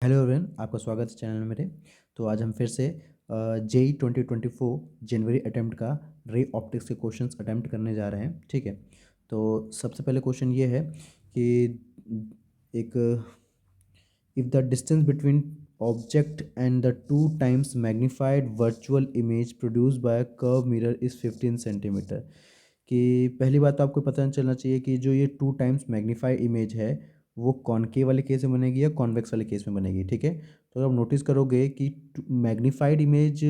Hello everyone, आपका स्वागत है चैनल में मेरे। तो आज हम फिर से जेई 2024 जनवरी अटेम्प्ट का रे ऑप्टिक्स के क्वेश्चंस अटेम्प्ट करने जा रहे हैं। ठीक है, तो सबसे पहले क्वेश्चन ये है कि एक if the distance between object and the two times magnified virtual image produce by curve mirror is 15 centimetre. कि पहली बात तो आपको पता चलना चाहिए कि जो ये टू टाइम्स मैग्नीफाइड इमेज है वो कॉनकेव वाले केस में बनेगी या कॉन्वेक्स वाले केस में बनेगी। ठीक है, तो अगर आप नोटिस करोगे कि मैग्नीफाइड इमेज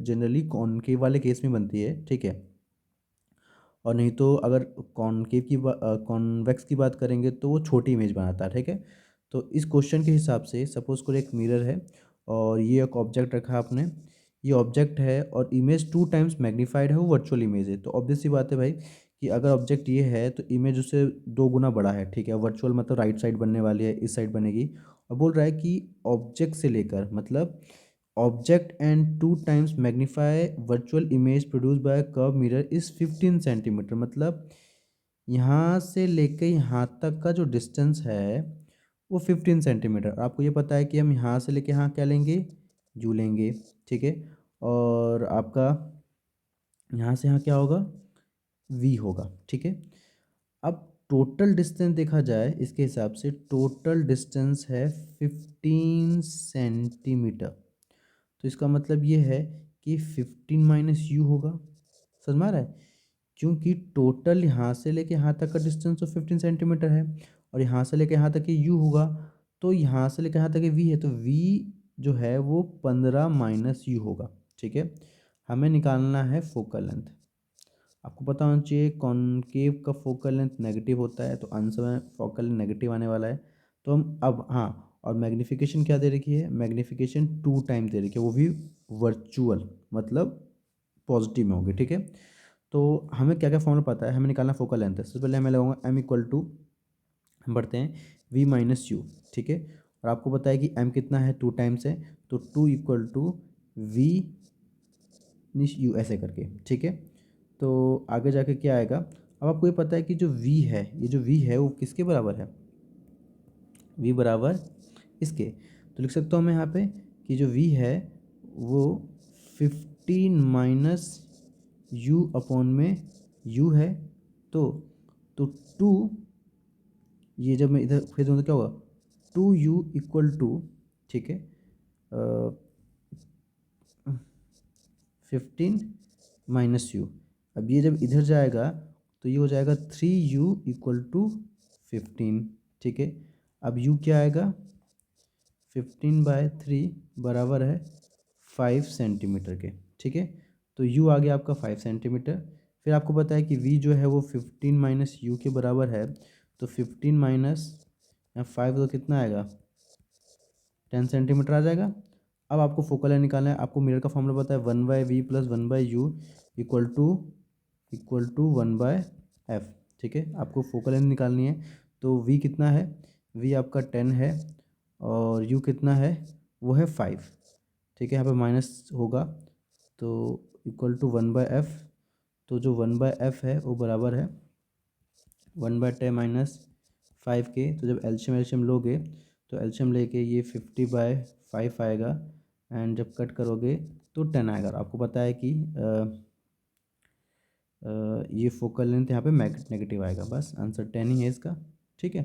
जनरली कॉनकेव वाले केस में बनती है। ठीक है, और नहीं तो अगर कॉन्वेक्स की बात करेंगे तो वो छोटी इमेज बनाता है। ठीक है, तो इस क्वेश्चन के हिसाब से सपोज करो एक मिरर है और ये एक ऑब्जेक्ट रखा आपने। ये ऑब्जेक्ट है और इमेज टू टाइम्स मैग्नीफाइड है, वो वर्चुअल इमेज है। तो ऑब्वियस सी बात है भाई कि अगर ऑब्जेक्ट ये है तो इमेज उससे दो गुना बड़ा है। ठीक है, वर्चुअल मतलब राइट साइड बनने वाली है, इस साइड बनेगी। और बोल रहा है कि ऑब्जेक्ट से लेकर मतलब object and two times magnify virtual image produce by curve mirror is 15 centimetre. मतलब यहाँ से लेके यहाँ तक का जो डिस्टेंस है वो 15 सेंटीमीटर। आपको ये पता है कि हम यहाँ से लेके यहाँ क्या लेंगे, यू लेंगे। ठीक है, और आपका यहाँ से यहाँ क्या होगा, वी होगा। ठीक है, अब टोटल डिस्टेंस देखा जाए इसके हिसाब से टोटल डिस्टेंस है 15 सेंटीमीटर। तो इसका मतलब ये है कि 15 माइनस यू होगा। समझ में आ रहा है, क्योंकि टोटल यहाँ से लेके यहाँ तक का डिस्टेंस तो 15 सेंटीमीटर है और यहाँ से लेके यहाँ तक ये यू होगा। तो यहाँ से लेके यहाँ तक ये वी है, तो वी जो है वो 15 माइनस यू होगा। ठीक है, हमें निकालना है फोकल लेंथ। आपको पता होना चाहिए कॉनकेव का फोकल लेंथ नेगेटिव होता है, तो आंसर में फोकल लेंथ नेगेटिव आने वाला है। तो हम अब हाँ, और मैग्नीफिकेशन क्या दे रखी है, मैग्नीफिकेशन टू टाइम दे रखी है, वो भी वर्चुअल मतलब पॉजिटिव में होगी। ठीक है, तो हमें क्या क्या फॉर्मूला पता है, हमें निकालना फोकल लेंथ है। सबसे पहले हमें लगाऊंगा एम इक्वल टू, हम बढ़ते हैं वी माइनस यू। ठीक है, और आपको पता है कि एम कितना है, टू टाइम्स है, तो two equal to V U ऐसे करके। ठीक है, तो आगे जाके क्या आएगा, अब आपको ये पता है कि जो v है, ये जो v है वो किसके बराबर है, v बराबर इसके। तो लिख सकता हूँ मैं यहाँ पे कि जो v है वो 15 माइनस यू अपॉन में u है। तो तो टू, ये जब मैं इधर फिर दूँ तो क्या होगा, टू यू इक्वल टू, ठीक है, 15 माइनस यू। अब ये जब इधर जाएगा तो ये हो जाएगा 3u इक्वल टू 15। ठीक है, अब u क्या आएगा, 15/3 बराबर है 5 सेंटीमीटर के। ठीक है, तो u आ गया आपका 5 सेंटीमीटर। फिर आपको पता है कि v जो है वो 15 माइनस यू के बराबर है, तो 15 माइनस 5 तो कितना आएगा, 10 सेंटीमीटर आ जाएगा। अब आपको फोकल लेंथ निकालना है। आपको मिरर का फॉर्मूला पता है, 1/v plus 1/u equal to 1/f। ठीक है, आपको फोकल लेंथ निकालनी है। तो v कितना है, v आपका 10 है और u कितना है, वो है 5। ठीक है, यहाँ पे माइनस होगा तो इक्वल टू 1/f। तो जो 1/f है वो बराबर है 1/10 माइनस 5 के। तो जब एलशियम एलशियम लोगे तो एलशियम लेके ये 50/5 आएगा, एंड जब कट करोगे तो 10 आएगा। आपको पता है कि ये फोकल लेंथ यहाँ पे नेगेटिव आएगा, बस आंसर 10 ही है इसका। ठीक है।